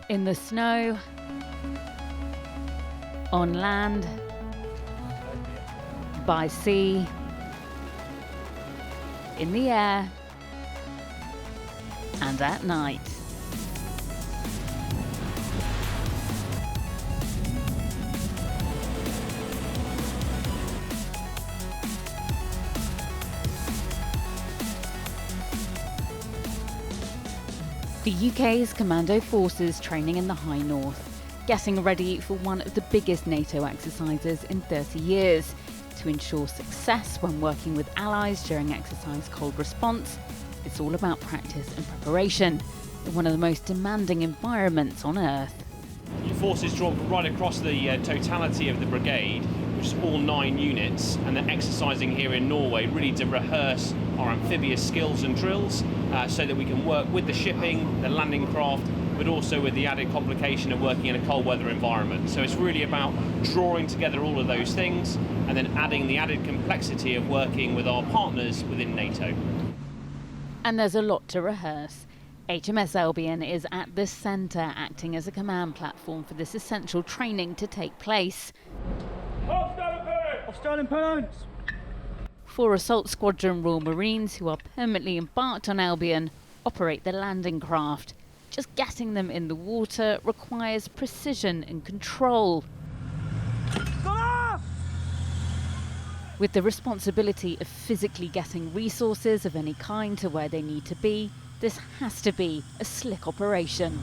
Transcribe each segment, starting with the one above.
In the snow, on land, by sea, in the air, and at night. The UK's Commando forces training in the High North, getting ready for one of the biggest NATO exercises in 30 years. To ensure success when working with allies during exercise Cold Response, it's all about practice and preparation in one of the most demanding environments on Earth. Your forces draw right across the totality of the brigade, which is all 9 units, and they're exercising here in Norway really to rehearse our amphibious skills and drills so that we can work with the shipping, the landing craft, but also with the added complication of working in a cold weather environment. So it's really about drawing together all of those things and then adding the added complexity of working with our partners within NATO. And there's a lot to rehearse. HMS Albion is at the centre, acting as a command platform for this essential training to take place. Four Assault Squadron Royal Marines who are permanently embarked on Albion operate the landing craft. Just getting them in the water requires precision and control. With the responsibility of physically getting resources of any kind to where they need to be, this has to be a slick operation.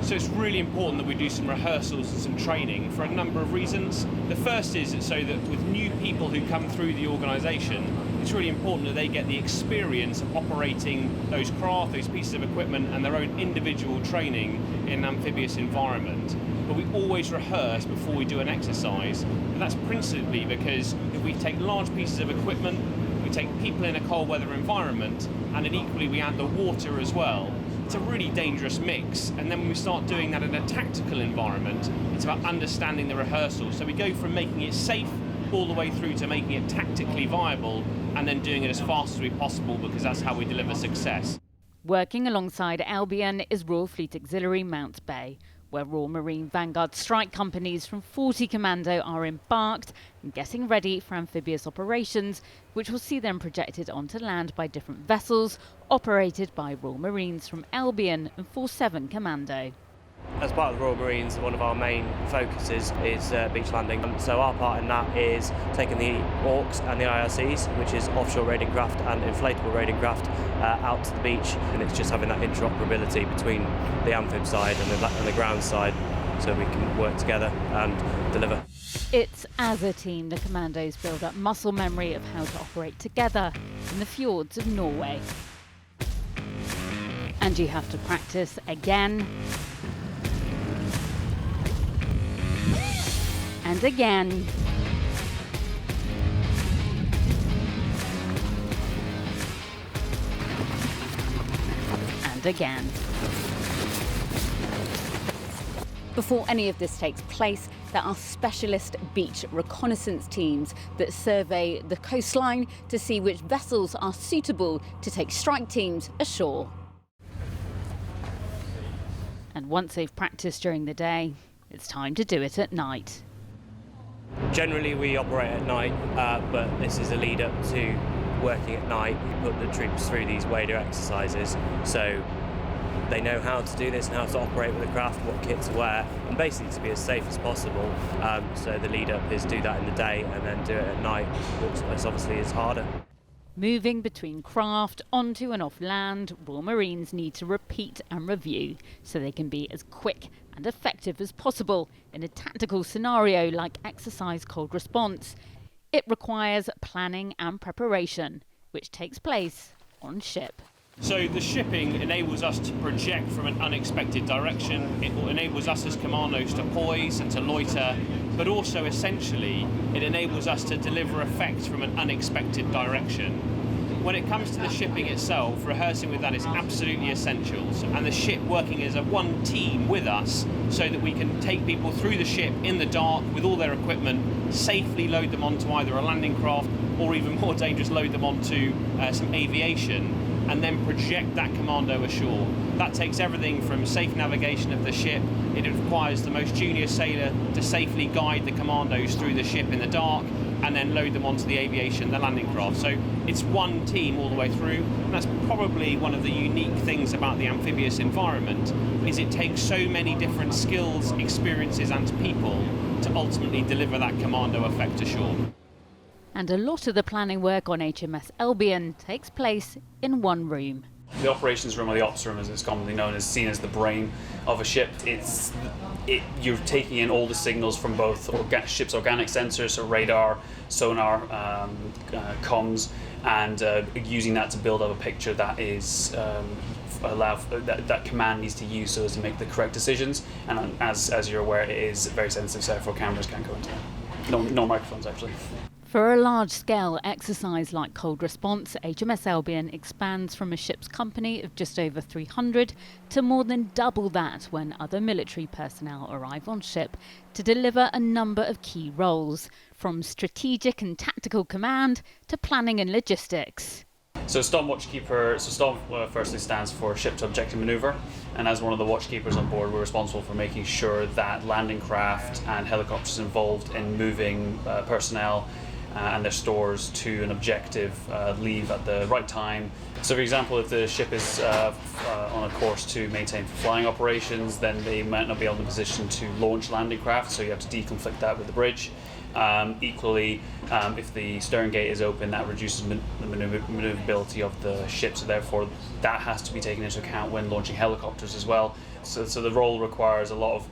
So it's really important that we do some rehearsals and some training for a number of reasons. The first is so that with new people who come through the organisation, it's really important that they get the experience of operating those craft, those pieces of equipment, and their own individual training in an amphibious environment. But we always rehearse before we do an exercise, and that's principally because if we take large pieces of equipment, we take people in a cold weather environment, and then equally we add the water as well, it's a really dangerous mix. And then when we start doing that in a tactical environment, it's about understanding the rehearsal. So we go from making it safe all the way through to making it tactically viable, and then doing it as fast as we possible, because that's how we deliver success. Working alongside Albion is Royal Fleet Auxiliary Mounts Bay, where Royal Marine Vanguard strike companies from 40 Commando are embarked and getting ready for amphibious operations, which will see them projected onto land by different vessels operated by Royal Marines from Albion and 47 Commando. As part of the Royal Marines, one of our main focuses is beach landing. So our part in that is taking the AUKs and the IRCs, which is offshore raiding craft and inflatable raiding craft, out to the beach, and it's just having that interoperability between the amphib side and the ground side, so we can work together and deliver. It's as a team the Commandos build up muscle memory of how to operate together in the fjords of Norway. And you have to practice again and again. And again. Before any of this takes place, there are specialist beach reconnaissance teams that survey the coastline to see which vessels are suitable to take strike teams ashore. And once they've practiced during the day, it's time to do it at night. Generally we operate at night, but this is a lead up to working at night. We put the troops through these wader exercises so they know how to do this and how to operate with the craft, what kit to wear, and basically to be as safe as possible. So the lead up is do that in the day and then do it at night, which obviously is harder. Moving between craft onto and off land, Royal Marines need to repeat and review so they can be as quick and effective as possible in a tactical scenario like exercise Cold Response. It requires planning and preparation, which takes place on ship. So the shipping enables us to project from an unexpected direction. It enables us as commandos to poise and to loiter, but also essentially it enables us to deliver effects from an unexpected direction. When it comes to the shipping itself, rehearsing with that is absolutely essential, and the ship working as a one team with us so that we can take people through the ship in the dark with all their equipment, safely load them onto either a landing craft or even more dangerous, load them onto some aviation. and then project that commando ashore. That takes everything from safe navigation of the ship. It requires the most junior sailor to safely guide the commandos through the ship in the dark and then load them onto the aviation, the landing craft. So it's one team all the way through, and that's probably one of the unique things about the amphibious environment, is it takes so many different skills, experiences and people to ultimately deliver that commando effect ashore. And a lot of the planning work on HMS Albion takes place in one room. The operations room, or the ops room as it's commonly known, is seen as the brain of a ship. You're taking in all the signals from both ship's organic sensors, so radar, sonar, comms, and using that to build up a picture that is that command needs to use so as to make the correct decisions. And as you're aware, it is very sensitive, so therefore cameras can't go into it. No microphones actually. For a large-scale exercise like cold response, HMS Albion expands from a ship's company of just over 300 to more than double that when other military personnel arrive on ship to deliver a number of key roles, from strategic and tactical command to planning and logistics. So Storm Watchkeeper, Storm firstly stands for Ship to Objective Maneuver, and as one of the watchkeepers on board, we're responsible for making sure that landing craft and helicopters involved in moving personnel and their stores to an objective leave at the right time. So for example, if the ship is on a course to maintain flying operations, then they might not be in a position to launch landing craft, so you have to deconflict that with the bridge. Equally, if the stern gate is open, that reduces the maneuverability of the ship, so therefore that has to be taken into account when launching helicopters as well. So the role requires a lot of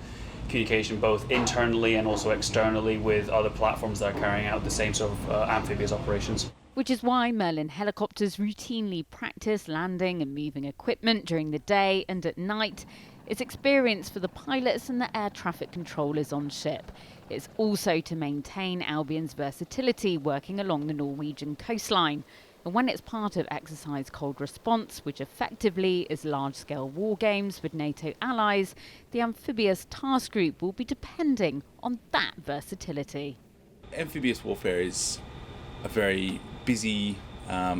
communication both internally and also externally with other platforms that are carrying out the same sort of amphibious operations. Which is why Merlin helicopters routinely practice landing and moving equipment during the day and at night. It's experience for the pilots and the air traffic controllers on ship. It's also to maintain Albion's versatility working along the Norwegian coastline. And when it's part of exercise cold response, which effectively is large-scale war games with NATO allies, the amphibious task group will be depending on that versatility. Amphibious warfare is a very busy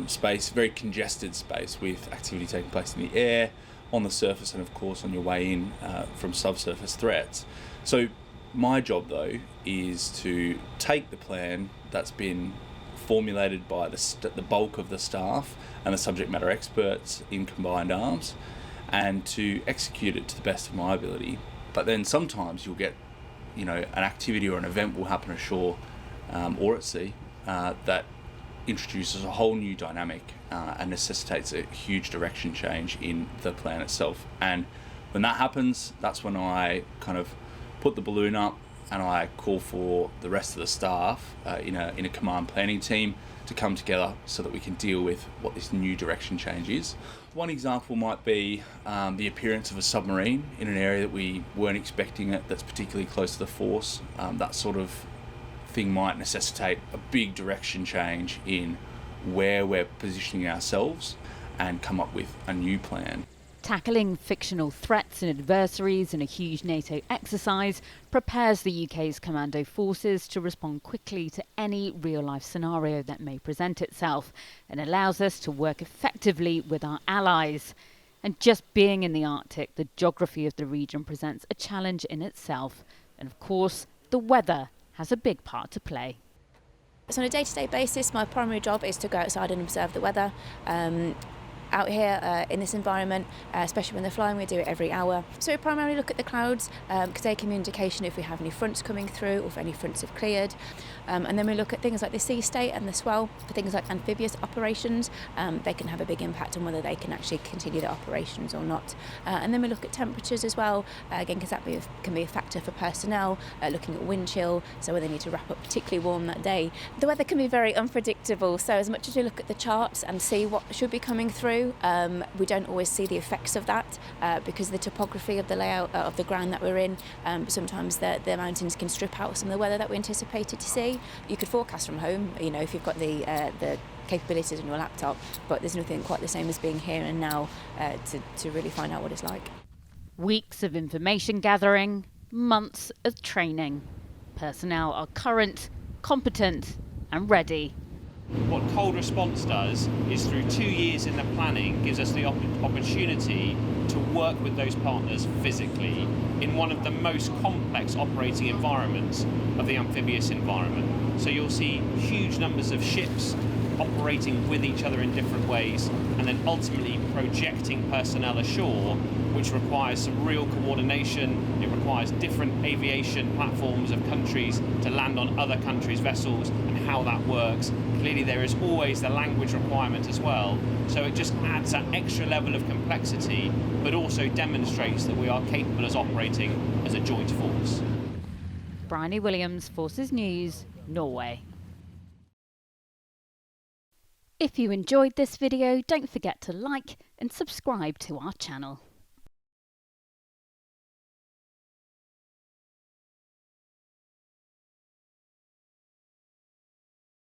space, very congested space with activity taking place in the air, on the surface, and of course on your way in from subsurface threats. So my job though is to take the plan that's been formulated by the bulk of the staff and the subject matter experts in combined arms, and to execute it to the best of my ability. But then sometimes you'll get, an activity or an event will happen ashore or at sea that introduces a whole new dynamic and necessitates a huge direction change in the plan itself. And when that happens, that's when I kind of put the balloon up and I call for the rest of the staff in a command planning team to come together so that we can deal with what this new direction change is. One example might be the appearance of a submarine in an area that we weren't expecting it, that's particularly close to the force. That sort of thing might necessitate a big direction change in where we're positioning ourselves and come up with a new plan. Tackling fictional threats and adversaries in a huge NATO exercise prepares the UK's commando forces to respond quickly to any real-life scenario that may present itself, and allows us to work effectively with our allies. And just being in the Arctic, the geography of the region presents a challenge in itself. And of course, the weather has a big part to play. So on a day-to-day basis, my primary job is to go outside and observe the weather. Out here in this environment, especially when they're flying, we do it every hour. So we primarily look at the clouds because they give me indication if we have any fronts coming through or if any fronts have cleared. And then we look at things like the sea state and the swell for things like amphibious operations. They can have a big impact on whether they can actually continue their operations or not. And then we look at temperatures as well, again, because that can be a factor for personnel, looking at wind chill, so whether they need to wrap up particularly warm that day. The weather can be very unpredictable, so as much as we look at the charts and see what should be coming through, we don't always see the effects of that because the topography of the layout of the ground that we're in. Sometimes the mountains can strip out some of the weather that we anticipated to see. You could forecast from home, if you've got the capabilities on your laptop, but there's nothing quite the same as being here and now to really find out what it's like. Weeks of information gathering, months of training. Personnel are current, competent and ready. What cold response does is, through 2 years in the planning, gives us the opportunity to work with those partners physically in one of the most complex operating environments of the amphibious environment. So you'll see huge numbers of ships operating with each other in different ways, and then ultimately projecting personnel ashore, which requires some real coordination. It requires different aviation platforms of countries to land on other countries' vessels, and how that works. Clearly there is always the language requirement as well, so it just adds that extra level of complexity, but also demonstrates that we are capable of operating as a joint force. Bryony Williams, Forces News, Norway. If you enjoyed this video, don't forget to like and subscribe to our channel.